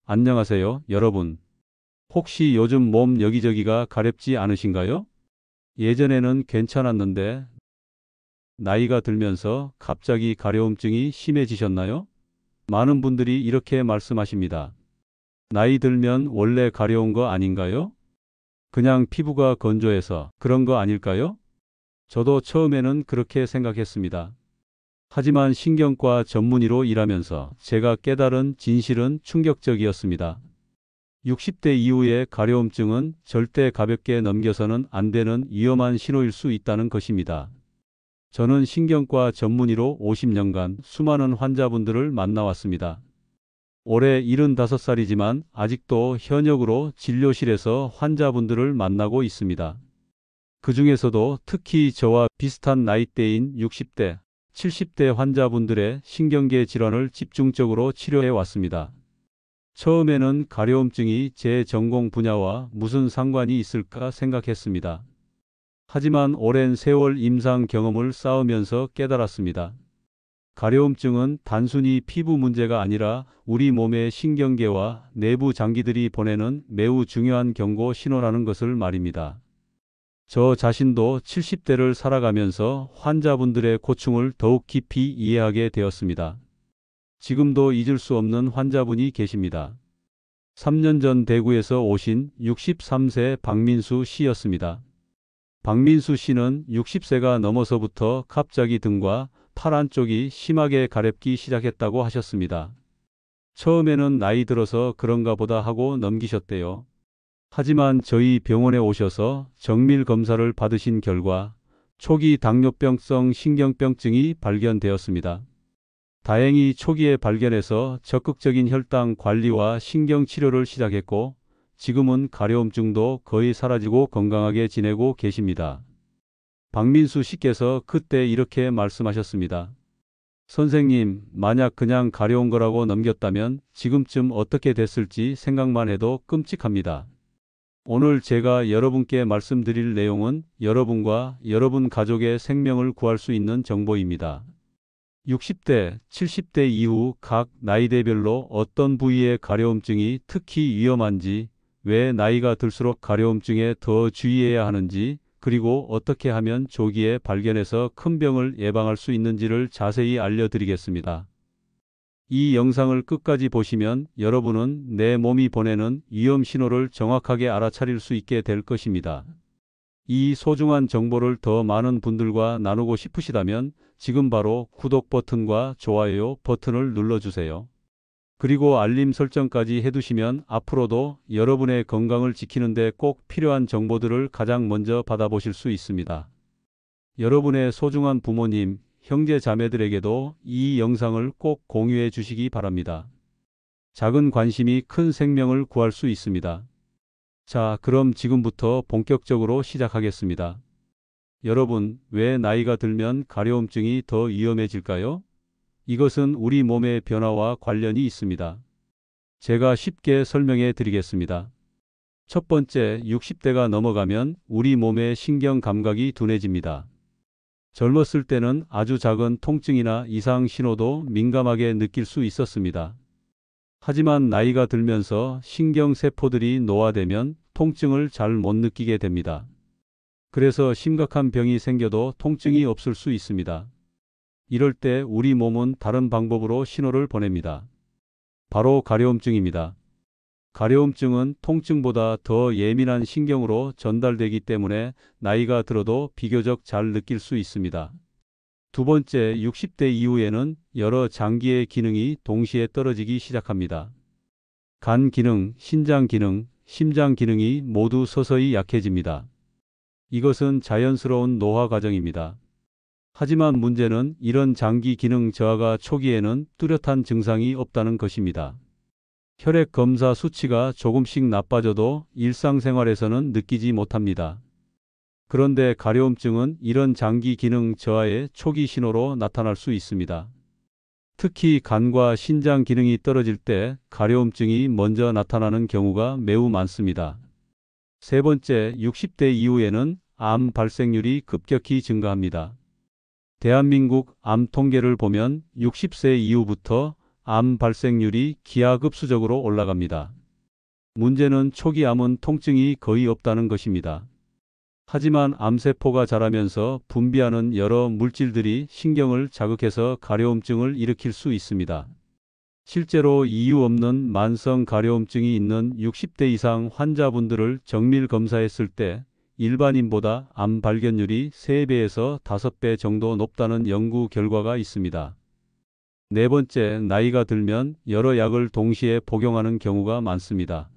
안녕하세요, 여러분. 혹시 요즘 몸 여기저기가 가렵지 않으신가요? 예전에는 괜찮았는데 나이가 들면서 갑자기 가려움증이 심해지셨나요? 많은 분들이 이렇게 말씀하십니다. 나이 들면 원래 가려운 거 아닌가요? 그냥 피부가 건조해서 그런 거 아닐까요? 저도 처음에는 그렇게 생각했습니다. 하지만 신경과 전문의로 일하면서 제가 깨달은 진실은 충격적이었습니다. 60대 이후의 가려움증은 절대 가볍게 넘겨서는 안 되는 위험한 신호일 수 있다는 것입니다. 저는 신경과 전문의로 50년간 수많은 환자분들을 만나왔습니다. 올해 75살이지만 아직도 현역으로 진료실에서 환자분들을 만나고 있습니다. 그 중에서도 특히 저와 비슷한 나이대인 60대, 70대 환자분들의 신경계 질환을 집중적으로 치료해 왔습니다. 처음에는 가려움증이 제 전공 분야와 무슨 상관이 있을까 생각했습니다. 하지만 오랜 세월 임상 경험을 쌓으면서 깨달았습니다. 가려움증은 단순히 피부 문제가 아니라 우리 몸의 신경계와 내부 장기들이 보내는 매우 중요한 경고 신호라는 것을 말입니다. 저 자신도 70대를 살아가면서 환자분들의 고충을 더욱 깊이 이해하게 되었습니다. 지금도 잊을 수 없는 환자분이 계십니다. 3년 전 대구에서 오신 63세 박민수 씨였습니다. 박민수 씨는 60세가 넘어서부터 갑자기 등과 팔 안쪽이 심하게 가렵기 시작했다고 하셨습니다. 처음에는 나이 들어서 그런가 보다 하고 넘기셨대요. 하지만 저희 병원에 오셔서 정밀 검사를 받으신 결과 초기 당뇨병성 신경병증이 발견되었습니다. 다행히 초기에 발견해서 적극적인 혈당 관리와 신경치료를 시작했고 지금은 가려움증도 거의 사라지고 건강하게 지내고 계십니다. 박민수 씨께서 그때 이렇게 말씀하셨습니다. 선생님, 만약 그냥 가려운 거라고 넘겼다면 지금쯤 어떻게 됐을지 생각만 해도 끔찍합니다. 오늘 제가 여러분께 말씀드릴 내용은 여러분과 여러분 가족의 생명을 구할 수 있는 정보입니다. 60대, 70대 이후 각 나이대별로 어떤 부위의 가려움증이 특히 위험한지, 왜 나이가 들수록 가려움증에 더 주의해야 하는지, 그리고 어떻게 하면 조기에 발견해서 큰 병을 예방할 수 있는지를 자세히 알려드리겠습니다. 이 영상을 끝까지 보시면 여러분은 내 몸이 보내는 위험 신호를 정확하게 알아차릴 수 있게 될 것입니다. 이 소중한 정보를 더 많은 분들과 나누고 싶으시다면 지금 바로 구독 버튼과 좋아요 버튼을 눌러주세요. 그리고 알림 설정까지 해두시면 앞으로도 여러분의 건강을 지키는 데 꼭 필요한 정보들을 가장 먼저 받아보실 수 있습니다. 여러분의 소중한 부모님, 형제 자매들에게도 이 영상을 꼭 공유해 주시기 바랍니다. 작은 관심이 큰 생명을 구할 수 있습니다. 자, 그럼 지금부터 본격적으로 시작하겠습니다. 여러분, 왜 나이가 들면 가려움증이 더 위험해질까요? 이것은 우리 몸의 변화와 관련이 있습니다. 제가 쉽게 설명해 드리겠습니다. 첫 번째, 60대가 넘어가면 우리 몸의 신경 감각이 둔해집니다. 젊었을 때는 아주 작은 통증이나 이상 신호도 민감하게 느낄 수 있었습니다. 하지만 나이가 들면서 신경세포들이 노화되면 통증을 잘 못 느끼게 됩니다. 그래서 심각한 병이 생겨도 통증이 없을 수 있습니다. 이럴 때 우리 몸은 다른 방법으로 신호를 보냅니다. 바로 가려움증입니다. 가려움증은 통증보다 더 예민한 신경으로 전달되기 때문에 나이가 들어도 비교적 잘 느낄 수 있습니다. 두 번째, 60대 이후에는 여러 장기의 기능이 동시에 떨어지기 시작합니다. 간 기능, 신장 기능, 심장 기능이 모두 서서히 약해집니다. 이것은 자연스러운 노화 과정입니다. 하지만 문제는 이런 장기 기능 저하가 초기에는 뚜렷한 증상이 없다는 것입니다. 혈액 검사 수치가 조금씩 나빠져도 일상생활에서는 느끼지 못합니다. 그런데 가려움증은 이런 장기 기능 저하의 초기 신호로 나타날 수 있습니다. 특히 간과 신장 기능이 떨어질 때 가려움증이 먼저 나타나는 경우가 매우 많습니다. 세 번째, 60대 이후에는 암 발생률이 급격히 증가합니다. 대한민국 암 통계를 보면 60세 이후부터 암 발생률이 기하급수적으로 올라갑니다. 문제는 초기 암은 통증이 거의 없다는 것입니다. 하지만 암세포가 자라면서 분비하는 여러 물질들이 신경을 자극해서 가려움증을 일으킬 수 있습니다. 실제로 이유 없는 만성 가려움증이 있는 60대 이상 환자분들을 정밀 검사했을 때 일반인보다 암 발견율이 3배에서 5배 정도 높다는 연구 결과가 있습니다. 네 번째, 나이가 들면 여러 약을 동시에 복용하는 경우가 많습니다.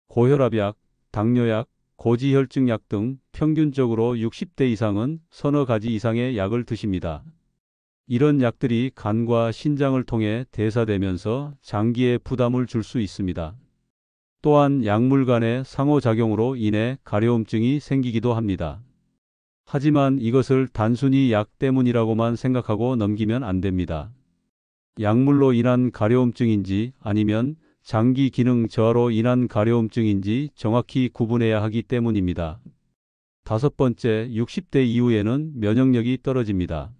고혈압약, 당뇨약, 고지혈증약 등 평균적으로 60대 이상은 서너 가지 이상의 약을 드십니다. 이런 약들이 간과 신장을 통해 대사되면서 장기에 부담을 줄 수 있습니다. 또한 약물 간의 상호작용으로 인해 가려움증이 생기기도 합니다. 하지만 이것을 단순히 약 때문이라고만 생각하고 넘기면 안 됩니다. 약물로 인한 가려움증인지 아니면 장기 기능 저하로 인한 가려움증인지 정확히 구분해야 하기 때문입니다. 다섯 번째, 60대 이후에는 면역력이 떨어집니다.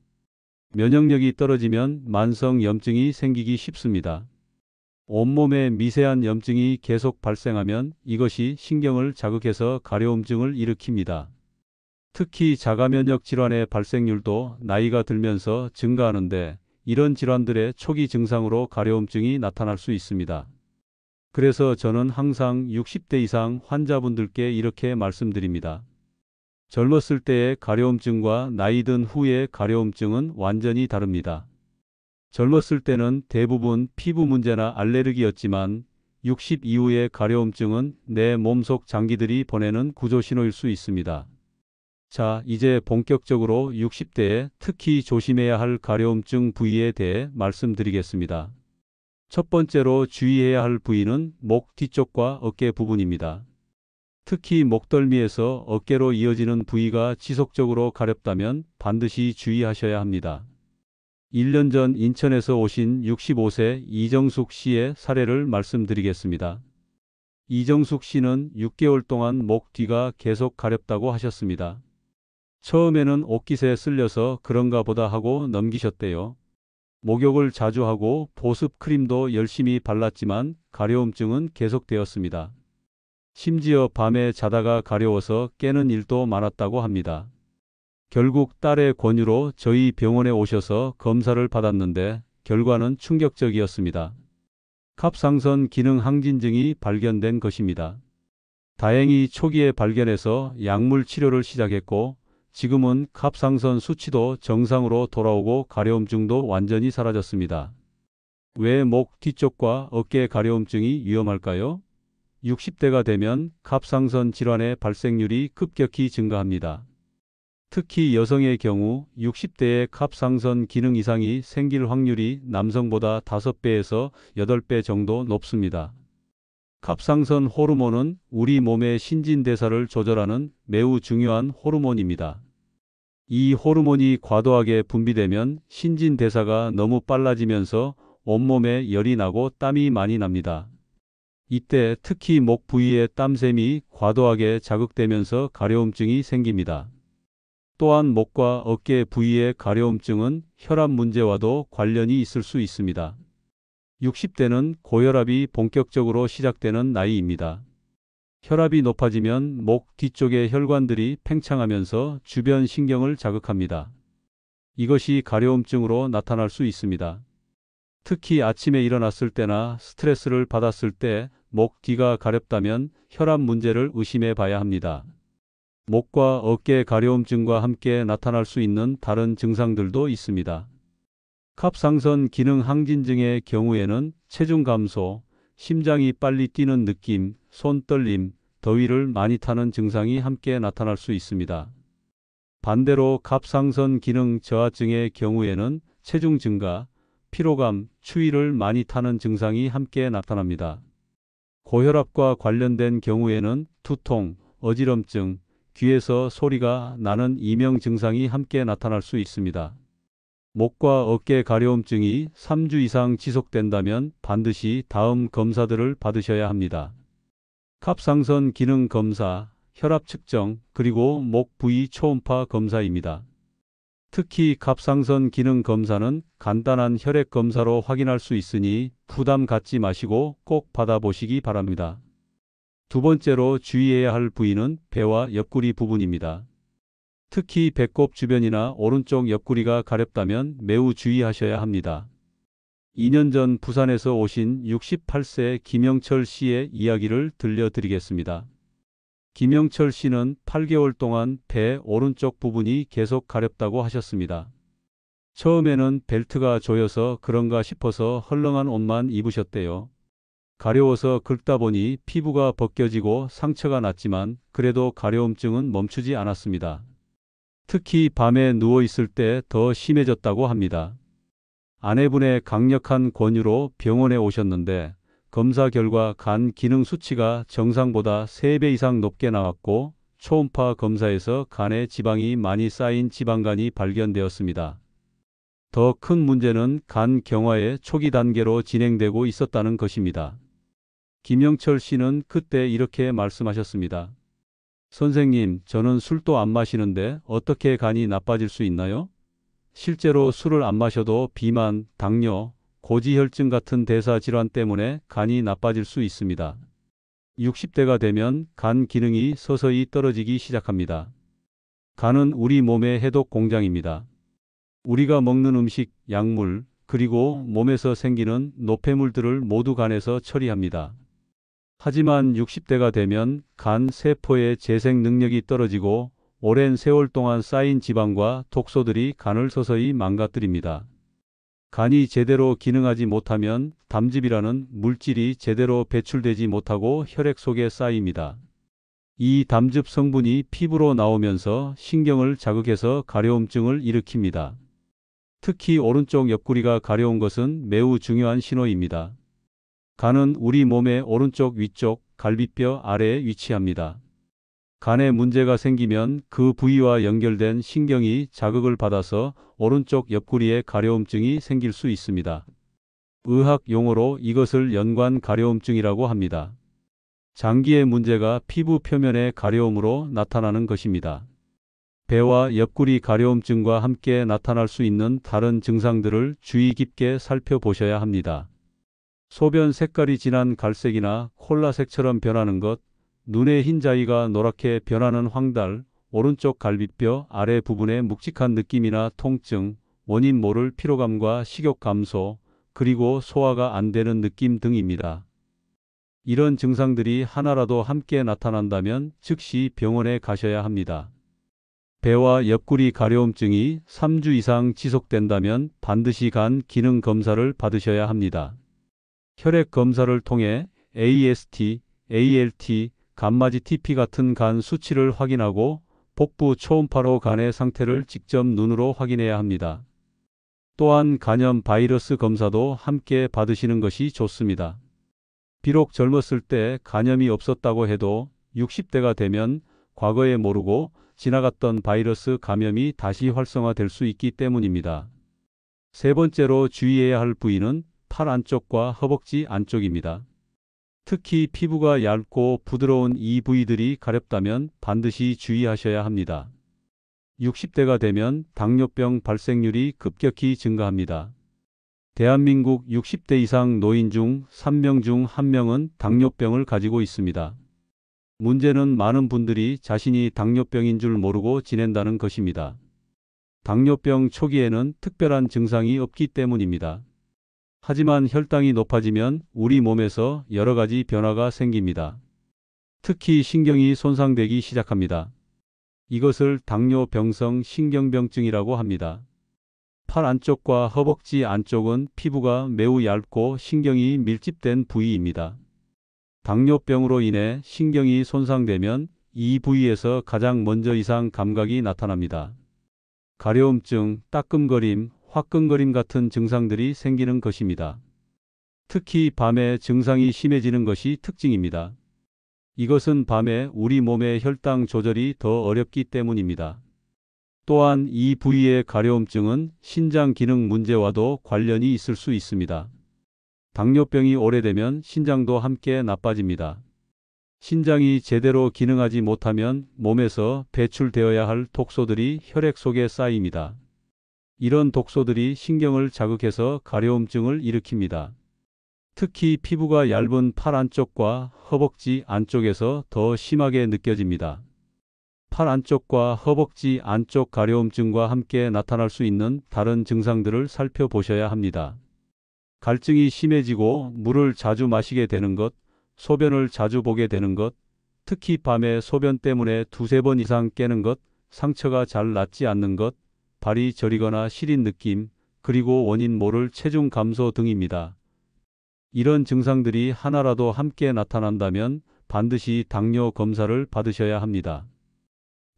면역력이 떨어지면 만성 염증이 생기기 쉽습니다. 온몸에 미세한 염증이 계속 발생하면 이것이 신경을 자극해서 가려움증을 일으킵니다. 특히 자가면역 질환의 발생률도 나이가 들면서 증가하는데 이런 질환들의 초기 증상으로 가려움증이 나타날 수 있습니다. 그래서 저는 항상 60대 이상 환자분들께 이렇게 말씀드립니다. 젊었을 때의 가려움증과 나이 든 후의 가려움증은 완전히 다릅니다. 젊었을 때는 대부분 피부 문제나 알레르기였지만 60 이후의 가려움증은 내 몸속 장기들이 보내는 구조 신호일 수 있습니다. 자, 이제 본격적으로 60대에 특히 조심해야 할 가려움증 부위에 대해 말씀드리겠습니다. 첫 번째로 주의해야 할 부위는 목 뒤쪽과 어깨 부분입니다. 특히 목덜미에서 어깨로 이어지는 부위가 지속적으로 가렵다면 반드시 주의하셔야 합니다. 1년 전 인천에서 오신 65세 이정숙 씨의 사례를 말씀드리겠습니다. 이정숙 씨는 6개월 동안 목 뒤가 계속 가렵다고 하셨습니다. 처음에는 옷깃에 쓸려서 그런가 보다 하고 넘기셨대요. 목욕을 자주 하고 보습 크림도 열심히 발랐지만 가려움증은 계속되었습니다. 심지어 밤에 자다가 가려워서 깨는 일도 많았다고 합니다. 결국 딸의 권유로 저희 병원에 오셔서 검사를 받았는데 결과는 충격적이었습니다. 갑상선 기능 항진증이 발견된 것입니다. 다행히 초기에 발견해서 약물 치료를 시작했고 지금은 갑상선 수치도 정상으로 돌아오고 가려움증도 완전히 사라졌습니다. 왜 목 뒤쪽과 어깨 가려움증이 위험할까요? 60대가 되면 갑상선 질환의 발생률이 급격히 증가합니다. 특히 여성의 경우 60대에 갑상선 기능 이상이 생길 확률이 남성보다 5배에서 8배 정도 높습니다. 갑상선 호르몬은 우리 몸의 신진대사를 조절하는 매우 중요한 호르몬입니다. 이 호르몬이 과도하게 분비되면 신진대사가 너무 빨라지면서 온몸에 열이 나고 땀이 많이 납니다. 이때 특히 목 부위의 땀샘이 과도하게 자극되면서 가려움증이 생깁니다. 또한 목과 어깨 부위의 가려움증은 혈압 문제와도 관련이 있을 수 있습니다. 60대는 고혈압이 본격적으로 시작되는 나이입니다. 혈압이 높아지면 목 뒤쪽의 혈관들이 팽창하면서 주변 신경을 자극합니다. 이것이 가려움증으로 나타날 수 있습니다. 특히 아침에 일어났을 때나 스트레스를 받았을 때 목 뒤가 가렵다면 혈압 문제를 의심해 봐야 합니다. 목과 어깨 가려움증과 함께 나타날 수 있는 다른 증상들도 있습니다. 갑상선 기능 항진증의 경우에는 체중 감소, 심장이 빨리 뛰는 느낌, 손 떨림, 더위를 많이 타는 증상이 함께 나타날 수 있습니다. 반대로 갑상선 기능 저하증의 경우에는 체중 증가, 피로감, 추위를 많이 타는 증상이 함께 나타납니다. 고혈압과 관련된 경우에는 두통, 어지럼증, 귀에서 소리가 나는 이명 증상이 함께 나타날 수 있습니다. 목과 어깨 가려움증이 3주 이상 지속된다면 반드시 다음 검사들을 받으셔야 합니다. 갑상선 기능 검사, 혈압 측정, 그리고 목 부위 초음파 검사입니다. 특히 갑상선 기능 검사는 간단한 혈액 검사로 확인할 수 있으니 부담 갖지 마시고 꼭 받아보시기 바랍니다. 두 번째로 주의해야 할 부위는 배와 옆구리 부분입니다. 특히 배꼽 주변이나 오른쪽 옆구리가 가렵다면 매우 주의하셔야 합니다. 2년 전 부산에서 오신 68세 김영철 씨의 이야기를 들려드리겠습니다. 김영철 씨는 8개월 동안 배 오른쪽 부분이 계속 가렵다고 하셨습니다. 처음에는 벨트가 조여서 그런가 싶어서 헐렁한 옷만 입으셨대요. 가려워서 긁다 보니 피부가 벗겨지고 상처가 났지만 그래도 가려움증은 멈추지 않았습니다. 특히 밤에 누워 있을 때 더 심해졌다고 합니다. 아내분의 강력한 권유로 병원에 오셨는데 검사 결과 간 기능 수치가 정상보다 3배 이상 높게 나왔고 초음파 검사에서 간에 지방이 많이 쌓인 지방간이 발견되었습니다. 더 큰 문제는 간 경화의 초기 단계로 진행되고 있었다는 것입니다. 김영철 씨는 그때 이렇게 말씀하셨습니다. 선생님, 저는 술도 안 마시는데 어떻게 간이 나빠질 수 있나요? 실제로 술을 안 마셔도 비만, 당뇨, 고지혈증 같은 대사질환 때문에 간이 나빠질 수 있습니다. 60대가 되면 간 기능이 서서히 떨어지기 시작합니다. 간은 우리 몸의 해독 공장입니다. 우리가 먹는 음식, 약물, 그리고 몸에서 생기는 노폐물들을 모두 간에서 처리합니다. 하지만 60대가 되면 간 세포의 재생 능력이 떨어지고 오랜 세월 동안 쌓인 지방과 독소들이 간을 서서히 망가뜨립니다. 간이 제대로 기능하지 못하면 담즙이라는 물질이 제대로 배출되지 못하고 혈액 속에 쌓입니다. 이 담즙 성분이 피부로 나오면서 신경을 자극해서 가려움증을 일으킵니다. 특히 오른쪽 옆구리가 가려운 것은 매우 중요한 신호입니다. 간은 우리 몸의 오른쪽 위쪽 갈비뼈 아래에 위치합니다. 간에 문제가 생기면 그 부위와 연결된 신경이 자극을 받아서 오른쪽 옆구리에 가려움증이 생길 수 있습니다. 의학 용어로 이것을 연관 가려움증이라고 합니다. 장기의 문제가 피부 표면의 가려움으로 나타나는 것입니다. 배와 옆구리 가려움증과 함께 나타날 수 있는 다른 증상들을 주의 깊게 살펴보셔야 합니다. 소변 색깔이 진한 갈색이나 콜라색처럼 변하는 것, 눈의 흰자위가 노랗게 변하는 황달, 오른쪽 갈비뼈 아래 부분의 묵직한 느낌이나 통증, 원인 모를 피로감과 식욕 감소, 그리고 소화가 안 되는 느낌 등입니다. 이런 증상들이 하나라도 함께 나타난다면 즉시 병원에 가셔야 합니다. 배와 옆구리 가려움증이 3주 이상 지속된다면 반드시 간 기능 검사를 받으셔야 합니다. 혈액 검사를 통해 AST, ALT, 간마지 TP 같은 간 수치를 확인하고 복부 초음파로 간의 상태를 직접 눈으로 확인해야 합니다. 또한 간염 바이러스 검사도 함께 받으시는 것이 좋습니다. 비록 젊었을 때 간염이 없었다고 해도 60대가 되면 과거에 모르고 지나갔던 바이러스 감염이 다시 활성화될 수 있기 때문입니다. 세 번째로 주의해야 할 부위는 팔 안쪽과 허벅지 안쪽입니다. 특히 피부가 얇고 부드러운 이 부위들이 가렵다면 반드시 주의하셔야 합니다. 60대가 되면 당뇨병 발생률이 급격히 증가합니다. 대한민국 60대 이상 노인 중 3명 중 1명은 당뇨병을 가지고 있습니다. 문제는 많은 분들이 자신이 당뇨병인 줄 모르고 지낸다는 것입니다. 당뇨병 초기에는 특별한 증상이 없기 때문입니다. 하지만 혈당이 높아지면 우리 몸에서 여러 가지 변화가 생깁니다. 특히 신경이 손상되기 시작합니다. 이것을 당뇨병성 신경병증이라고 합니다. 팔 안쪽과 허벅지 안쪽은 피부가 매우 얇고 신경이 밀집된 부위입니다. 당뇨병으로 인해 신경이 손상되면 이 부위에서 가장 먼저 이상 감각이 나타납니다. 가려움증, 따끔거림, 화끈거림 같은 증상들이 생기는 것입니다. 특히 밤에 증상이 심해지는 것이 특징입니다. 이것은 밤에 우리 몸의 혈당 조절이 더 어렵기 때문입니다. 또한 이 부위의 가려움증은 신장 기능 문제와도 관련이 있을 수 있습니다. 당뇨병이 오래되면 신장도 함께 나빠집니다. 신장이 제대로 기능하지 못하면 몸에서 배출되어야 할 독소들이 혈액 속에 쌓입니다. 이런 독소들이 신경을 자극해서 가려움증을 일으킵니다. 특히 피부가 얇은 팔 안쪽과 허벅지 안쪽에서 더 심하게 느껴집니다. 팔 안쪽과 허벅지 안쪽 가려움증과 함께 나타날 수 있는 다른 증상들을 살펴보셔야 합니다. 갈증이 심해지고 물을 자주 마시게 되는 것, 소변을 자주 보게 되는 것, 특히 밤에 소변 때문에 두세 번 이상 깨는 것, 상처가 잘 낫지 않는 것, 발이 저리거나 시린 느낌, 그리고 원인 모를 체중 감소 등입니다. 이런 증상들이 하나라도 함께 나타난다면 반드시 당뇨 검사를 받으셔야 합니다.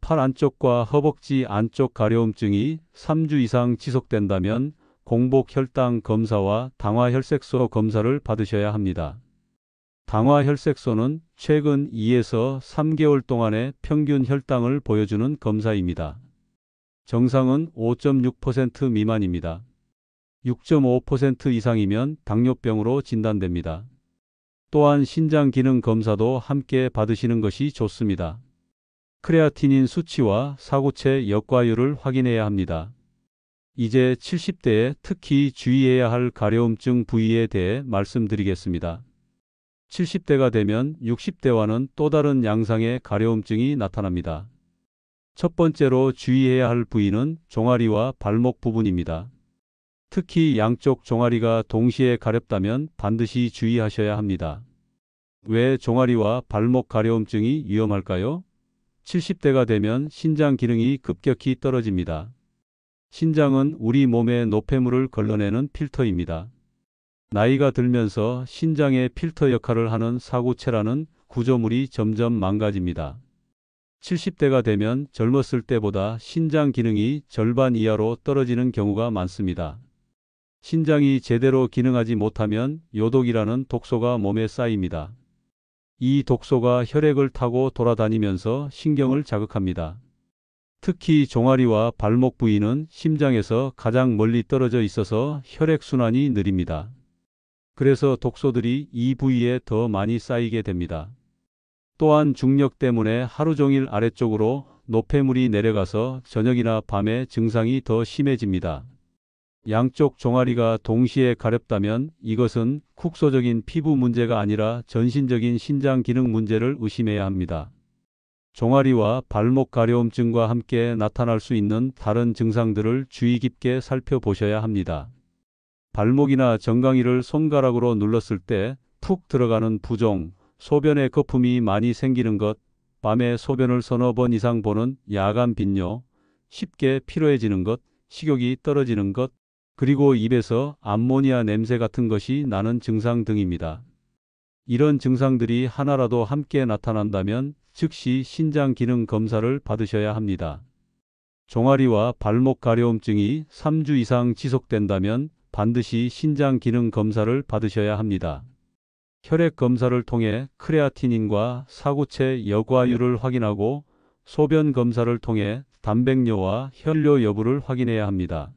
팔 안쪽과 허벅지 안쪽 가려움증이 3주 이상 지속된다면 공복 혈당 검사와 당화혈색소 검사를 받으셔야 합니다. 당화혈색소는 최근 2에서 3개월 동안의 평균 혈당을 보여주는 검사입니다. 정상은 5.6% 미만입니다. 6.5% 이상이면 당뇨병으로 진단됩니다. 또한 신장 기능 검사도 함께 받으시는 것이 좋습니다. 크레아티닌 수치와 사구체 역과율을 확인해야 합니다. 이제 70대에 특히 주의해야 할 가려움증 부위에 대해 말씀드리겠습니다. 70대가 되면 60대와는 또 다른 양상의 가려움증이 나타납니다. 첫 번째로 주의해야 할 부위는 종아리와 발목 부분입니다. 특히 양쪽 종아리가 동시에 가렵다면 반드시 주의하셔야 합니다. 왜 종아리와 발목 가려움증이 위험할까요? 70대가 되면 신장 기능이 급격히 떨어집니다. 신장은 우리 몸의 노폐물을 걸러내는 필터입니다. 나이가 들면서 신장의 필터 역할을 하는 사구체라는 구조물이 점점 망가집니다. 70대가 되면 젊었을 때보다 신장 기능이 절반 이하로 떨어지는 경우가 많습니다. 신장이 제대로 기능하지 못하면 요독이라는 독소가 몸에 쌓입니다. 이 독소가 혈액을 타고 돌아다니면서 신경을 자극합니다. 특히 종아리와 발목 부위는 심장에서 가장 멀리 떨어져 있어서 혈액순환이 느립니다. 그래서 독소들이 이 부위에 더 많이 쌓이게 됩니다. 또한 중력 때문에 하루 종일 아래쪽으로 노폐물이 내려가서 저녁이나 밤에 증상이 더 심해집니다. 양쪽 종아리가 동시에 가렵다면 이것은 국소적인 피부 문제가 아니라 전신적인 신장 기능 문제를 의심해야 합니다. 종아리와 발목 가려움증과 함께 나타날 수 있는 다른 증상들을 주의 깊게 살펴보셔야 합니다. 발목이나 정강이를 손가락으로 눌렀을 때 푹 들어가는 부종, 소변에 거품이 많이 생기는 것, 밤에 소변을 서너 번 이상 보는 야간 빈뇨, 쉽게 피로해지는 것, 식욕이 떨어지는 것, 그리고 입에서 암모니아 냄새 같은 것이 나는 증상 등입니다. 이런 증상들이 하나라도 함께 나타난다면 즉시 신장 기능 검사를 받으셔야 합니다. 종아리와 발목 가려움증이 3주 이상 지속된다면 반드시 신장 기능 검사를 받으셔야 합니다. 혈액 검사를 통해 크레아티닌과 사구체 역과율을 확인하고 소변 검사를 통해 단백뇨와 혈뇨 여부를 확인해야 합니다.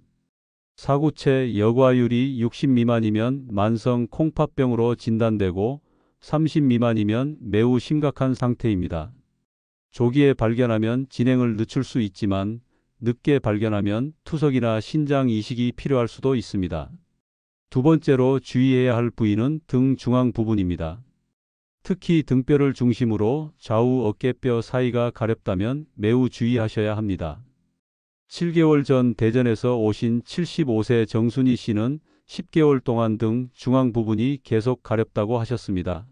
사구체 역과율이 60 미만이면 만성 콩팥병으로 진단되고 30 미만이면 매우 심각한 상태입니다. 조기에 발견하면 진행을 늦출 수 있지만 늦게 발견하면 투석이나 신장 이식이 필요할 수도 있습니다. 두 번째로 주의해야 할 부위는 등 중앙 부분입니다. 특히 등뼈를 중심으로 좌우 어깨뼈 사이가 가렵다면 매우 주의하셔야 합니다. 7개월 전 대전에서 오신 75세 정순희 씨는 10개월 동안 등 중앙 부분이 계속 가렵다고 하셨습니다.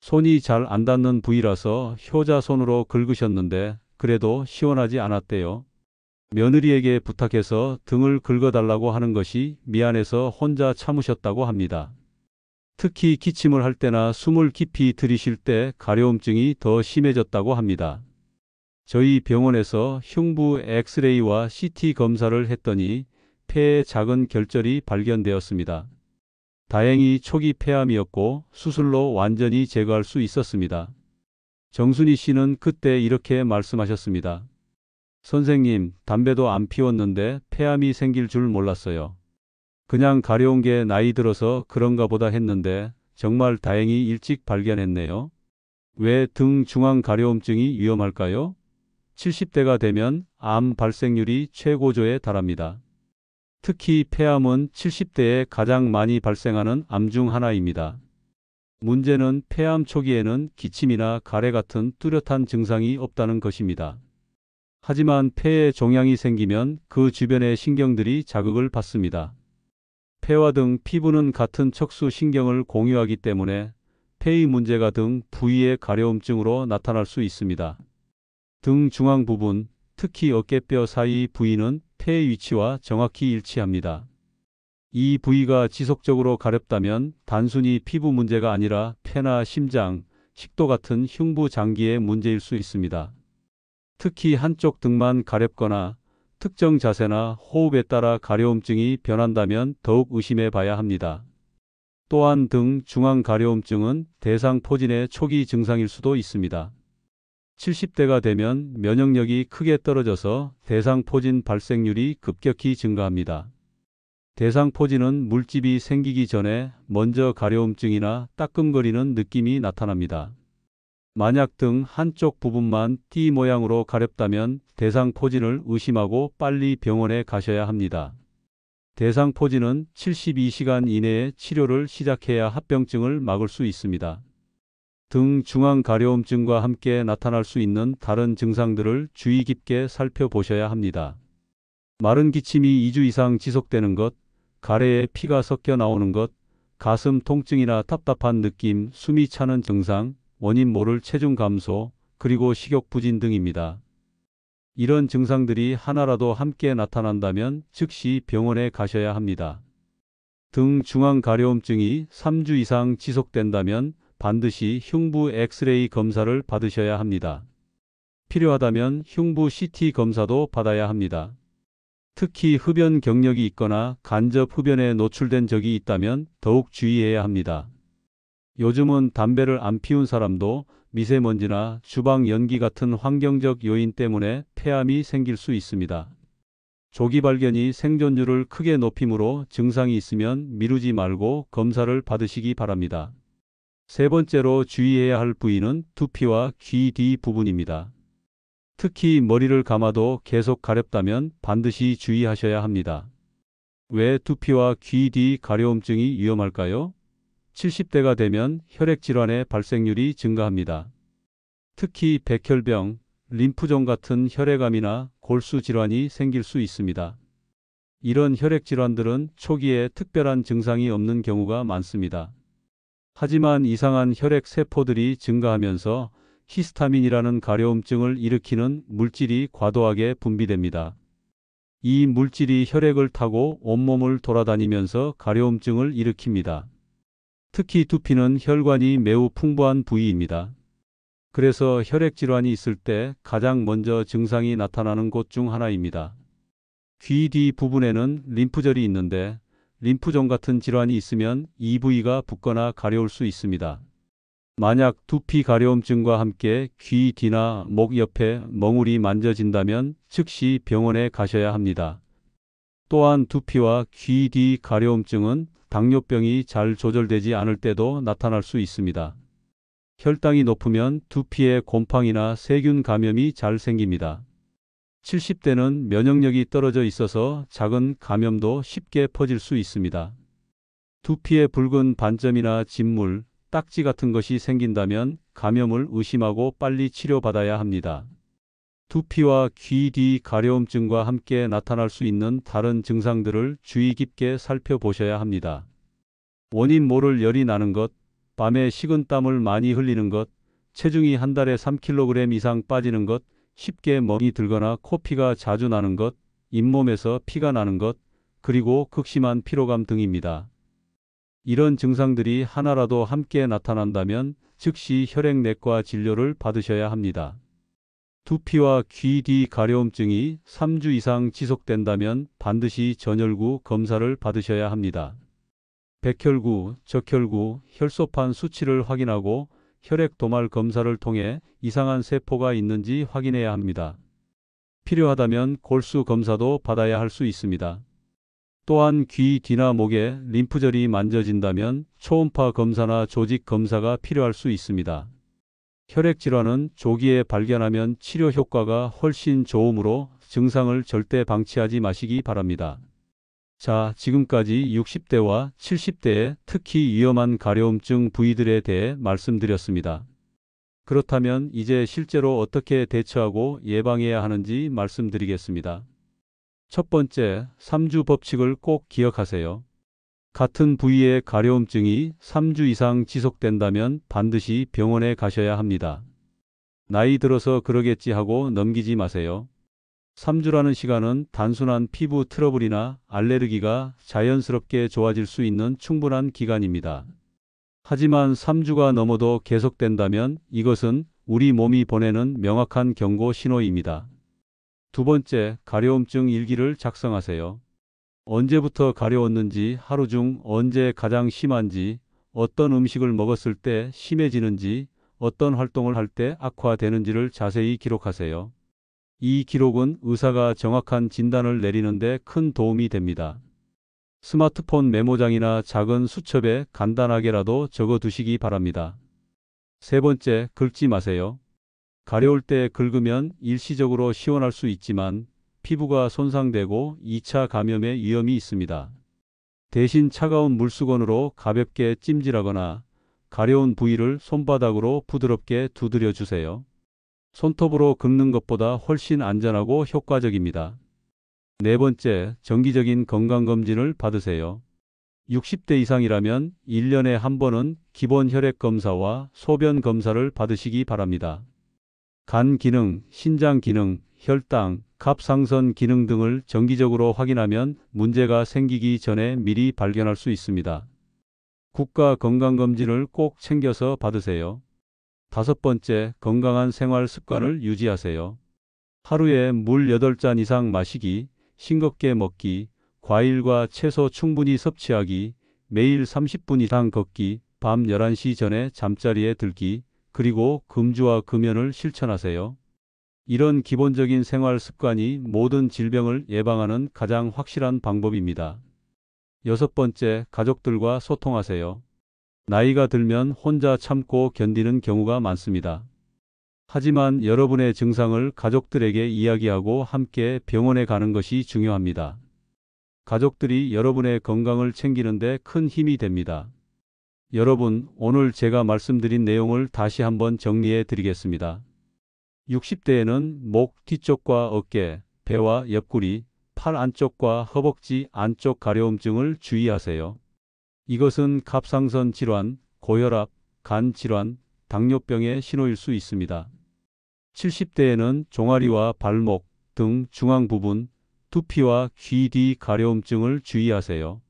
손이 잘 안 닿는 부위라서 효자손으로 긁으셨는데 그래도 시원하지 않았대요. 며느리에게 부탁해서 등을 긁어달라고 하는 것이 미안해서 혼자 참으셨다고 합니다. 특히 기침을 할 때나 숨을 깊이 들이쉴 때 가려움증이 더 심해졌다고 합니다. 저희 병원에서 흉부 엑스레이와 CT 검사를 했더니 폐에 작은 결절이 발견되었습니다. 다행히 초기 폐암이었고 수술로 완전히 제거할 수 있었습니다. 정순희 씨는 그때 이렇게 말씀하셨습니다. 선생님, 담배도 안 피웠는데 폐암이 생길 줄 몰랐어요. 그냥 가려운 게 나이 들어서 그런가 보다 했는데 정말 다행히 일찍 발견했네요. 왜 등 중앙 가려움증이 위험할까요? 70대가 되면 암 발생률이 최고조에 달합니다. 특히 폐암은 70대에 가장 많이 발생하는 암 중 하나입니다. 문제는 폐암 초기에는 기침이나 가래 같은 뚜렷한 증상이 없다는 것입니다. 하지만 폐에 종양이 생기면 그 주변의 신경들이 자극을 받습니다. 폐와 등 피부는 같은 척수 신경을 공유하기 때문에 폐의 문제가 등 부위의 가려움증으로 나타날 수 있습니다. 등 중앙 부분, 특히 어깨뼈 사이 부위는 폐의 위치와 정확히 일치합니다. 이 부위가 지속적으로 가렵다면 단순히 피부 문제가 아니라 폐나 심장, 식도 같은 흉부 장기의 문제일 수 있습니다. 특히 한쪽 등만 가렵거나 특정 자세나 호흡에 따라 가려움증이 변한다면 더욱 의심해 봐야 합니다. 또한 등 중앙 가려움증은 대상포진의 초기 증상일 수도 있습니다. 70대가 되면 면역력이 크게 떨어져서 대상포진 발생률이 급격히 증가합니다. 대상포진은 물집이 생기기 전에 먼저 가려움증이나 따끔거리는 느낌이 나타납니다. 만약 등 한쪽 부분만 띠 모양으로 가렵다면 대상포진을 의심하고 빨리 병원에 가셔야 합니다. 대상포진은 72시간 이내에 치료를 시작해야 합병증을 막을 수 있습니다. 등 중앙 가려움증과 함께 나타날 수 있는 다른 증상들을 주의 깊게 살펴보셔야 합니다. 마른 기침이 2주 이상 지속되는 것, 가래에 피가 섞여 나오는 것, 가슴 통증이나 답답한 느낌, 숨이 차는 증상, 원인 모를 체중 감소, 그리고 식욕 부진 등입니다. 이런 증상들이 하나라도 함께 나타난다면 즉시 병원에 가셔야 합니다. 등 중앙 가려움증이 3주 이상 지속된다면 반드시 흉부 엑스레이 검사를 받으셔야 합니다. 필요하다면 흉부 CT 검사도 받아야 합니다. 특히 흡연 경력이 있거나 간접 흡연에 노출된 적이 있다면 더욱 주의해야 합니다. 요즘은 담배를 안 피운 사람도 미세먼지나 주방 연기 같은 환경적 요인 때문에 폐암이 생길 수 있습니다. 조기 발견이 생존율을 크게 높이므로 증상이 있으면 미루지 말고 검사를 받으시기 바랍니다. 세 번째로 주의해야 할 부위는 두피와 귀 뒤 부분입니다. 특히 머리를 감아도 계속 가렵다면 반드시 주의하셔야 합니다. 왜 두피와 귀 뒤 가려움증이 위험할까요? 70대가 되면 혈액질환의 발생률이 증가합니다. 특히 백혈병, 림프종 같은 혈액암이나 골수 질환이 생길 수 있습니다. 이런 혈액질환들은 초기에 특별한 증상이 없는 경우가 많습니다. 하지만 이상한 혈액 세포들이 증가하면서 히스타민이라는 가려움증을 일으키는 물질이 과도하게 분비됩니다. 이 물질이 혈액을 타고 온몸을 돌아다니면서 가려움증을 일으킵니다. 특히 두피는 혈관이 매우 풍부한 부위입니다. 그래서 혈액질환이 있을 때 가장 먼저 증상이 나타나는 곳 중 하나입니다. 귀 뒤 부분에는 림프절이 있는데 림프종 같은 질환이 있으면 이 부위가 붓거나 가려울 수 있습니다. 만약 두피 가려움증과 함께 귀 뒤나 목 옆에 멍울이 만져진다면 즉시 병원에 가셔야 합니다. 또한 두피와 귀 뒤 가려움증은 당뇨병이 잘 조절되지 않을 때도 나타날 수 있습니다. 혈당이 높으면 두피에 곰팡이나 세균 감염이 잘 생깁니다. 70대는 면역력이 떨어져 있어서 작은 감염도 쉽게 퍼질 수 있습니다. 두피에 붉은 반점이나 진물, 딱지 같은 것이 생긴다면 감염을 의심하고 빨리 치료받아야 합니다. 두피와 귀 뒤 가려움증과 함께 나타날 수 있는 다른 증상들을 주의 깊게 살펴보셔야 합니다. 원인 모를 열이 나는 것, 밤에 식은땀을 많이 흘리는 것, 체중이 한 달에 3kg 이상 빠지는 것, 쉽게 멍이 들거나 코피가 자주 나는 것, 잇몸에서 피가 나는 것, 그리고 극심한 피로감 등입니다. 이런 증상들이 하나라도 함께 나타난다면 즉시 혈액내과 진료를 받으셔야 합니다. 두피와 귀 뒤 가려움증이 3주 이상 지속된다면 반드시 전혈구 검사를 받으셔야 합니다. 백혈구, 적혈구, 혈소판 수치를 확인하고 혈액 도말 검사를 통해 이상한 세포가 있는지 확인해야 합니다. 필요하다면 골수 검사도 받아야 할 수 있습니다. 또한 귀 뒤나 목에 림프절이 만져진다면 초음파 검사나 조직 검사가 필요할 수 있습니다. 혈액질환은 조기에 발견하면 치료 효과가 훨씬 좋으므로 증상을 절대 방치하지 마시기 바랍니다. 자, 지금까지 60대와 70대의 특히 위험한 가려움증 부위들에 대해 말씀드렸습니다. 그렇다면 이제 실제로 어떻게 대처하고 예방해야 하는지 말씀드리겠습니다. 첫 번째, 3주 법칙을 꼭 기억하세요. 같은 부위의 가려움증이 3주 이상 지속된다면 반드시 병원에 가셔야 합니다. 나이 들어서 그러겠지 하고 넘기지 마세요. 3주라는 시간은 단순한 피부 트러블이나 알레르기가 자연스럽게 좋아질 수 있는 충분한 기간입니다. 하지만 3주가 넘어도 계속된다면 이것은 우리 몸이 보내는 명확한 경고 신호입니다. 두 번째, 가려움증 일기를 작성하세요. 언제부터 가려웠는지, 하루 중 언제 가장 심한지, 어떤 음식을 먹었을 때 심해지는지, 어떤 활동을 할 때 악화되는지를 자세히 기록하세요. 이 기록은 의사가 정확한 진단을 내리는데 큰 도움이 됩니다. 스마트폰 메모장이나 작은 수첩에 간단하게라도 적어 두시기 바랍니다. 세 번째, 긁지 마세요. 가려울 때 긁으면 일시적으로 시원할 수 있지만 피부가 손상되고 2차 감염의 위험이 있습니다. 대신 차가운 물수건으로 가볍게 찜질하거나 가려운 부위를 손바닥으로 부드럽게 두드려 주세요. 손톱으로 긁는 것보다 훨씬 안전하고 효과적입니다. 네 번째, 정기적인 건강검진을 받으세요. 60대 이상이라면 1년에 한 번은 기본 혈액 검사와 소변 검사를 받으시기 바랍니다. 간 기능, 신장 기능, 혈당, 갑상선 기능 등을 정기적으로 확인하면 문제가 생기기 전에 미리 발견할 수 있습니다. 국가 건강검진을 꼭 챙겨서 받으세요. 다섯 번째, 건강한 생활 습관을 유지하세요. 하루에 물 8잔 이상 마시기, 싱겁게 먹기, 과일과 채소 충분히 섭취하기, 매일 30분 이상 걷기, 밤 11시 전에 잠자리에 들기, 그리고 금주와 금연을 실천하세요. 이런 기본적인 생활 습관이 모든 질병을 예방하는 가장 확실한 방법입니다. 여섯 번째, 가족들과 소통하세요. 나이가 들면 혼자 참고 견디는 경우가 많습니다. 하지만 여러분의 증상을 가족들에게 이야기하고 함께 병원에 가는 것이 중요합니다. 가족들이 여러분의 건강을 챙기는데 큰 힘이 됩니다. 여러분, 오늘 제가 말씀드린 내용을 다시 한번 정리해 드리겠습니다. 60대에는 목 뒤쪽과 어깨, 배와 옆구리, 팔 안쪽과 허벅지 안쪽 가려움증을 주의하세요. 이것은 갑상선 질환, 고혈압, 간 질환, 당뇨병의 신호일 수 있습니다. 70대에는 종아리와 발목, 등 중앙 부분, 두피와 귀 뒤 가려움증을 주의하세요.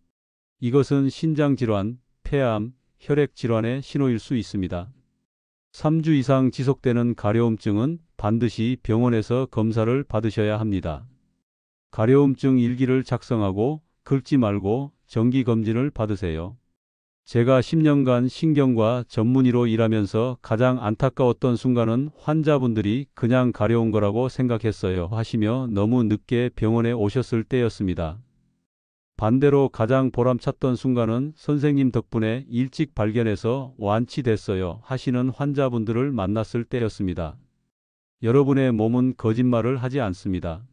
이것은 신장 질환, 폐암, 혈액 질환의 신호일 수 있습니다. 3주 이상 지속되는 가려움증은 반드시 병원에서 검사를 받으셔야 합니다. 가려움증 일기를 작성하고 긁지 말고 정기검진을 받으세요. 제가 10년간 신경과 전문의로 일하면서 가장 안타까웠던 순간은 환자분들이 그냥 가려운 거라고 생각했어요 하시며 너무 늦게 병원에 오셨을 때였습니다. 반대로 가장 보람찼던 순간은 선생님 덕분에 일찍 발견해서 완치됐어요 하시는 환자분들을 만났을 때였습니다. 여러분의 몸은 거짓말을 하지 않습니다.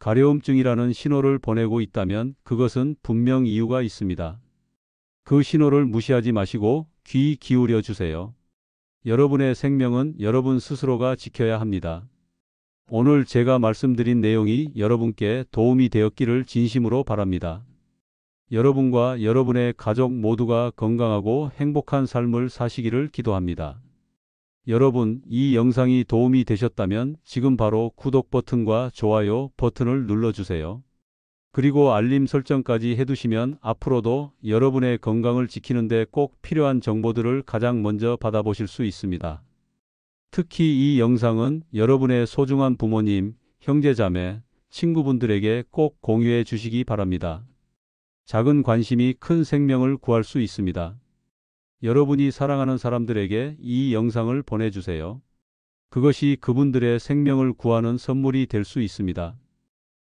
가려움증이라는 신호를 보내고 있다면 그것은 분명 이유가 있습니다. 그 신호를 무시하지 마시고 귀 기울여 주세요. 여러분의 생명은 여러분 스스로가 지켜야 합니다. 오늘 제가 말씀드린 내용이 여러분께 도움이 되었기를 진심으로 바랍니다. 여러분과 여러분의 가족 모두가 건강하고 행복한 삶을 사시기를 기도합니다. 여러분, 이 영상이 도움이 되셨다면 지금 바로 구독 버튼과 좋아요 버튼을 눌러주세요. 그리고 알림 설정까지 해두시면 앞으로도 여러분의 건강을 지키는 데 꼭 필요한 정보들을 가장 먼저 받아보실 수 있습니다. 특히 이 영상은 여러분의 소중한 부모님, 형제자매, 친구분들에게 꼭 공유해 주시기 바랍니다. 작은 관심이 큰 생명을 구할 수 있습니다. 여러분이 사랑하는 사람들에게 이 영상을 보내주세요. 그것이 그분들의 생명을 구하는 선물이 될 수 있습니다.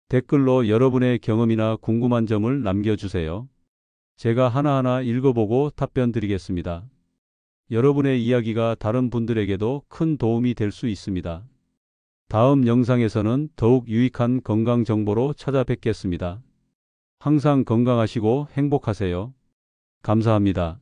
댓글로 여러분의 경험이나 궁금한 점을 남겨주세요. 제가 하나하나 읽어보고 답변 드리겠습니다. 여러분의 이야기가 다른 분들에게도 큰 도움이 될 수 있습니다. 다음 영상에서는 더욱 유익한 건강 정보로 찾아뵙겠습니다. 항상 건강하시고 행복하세요. 감사합니다.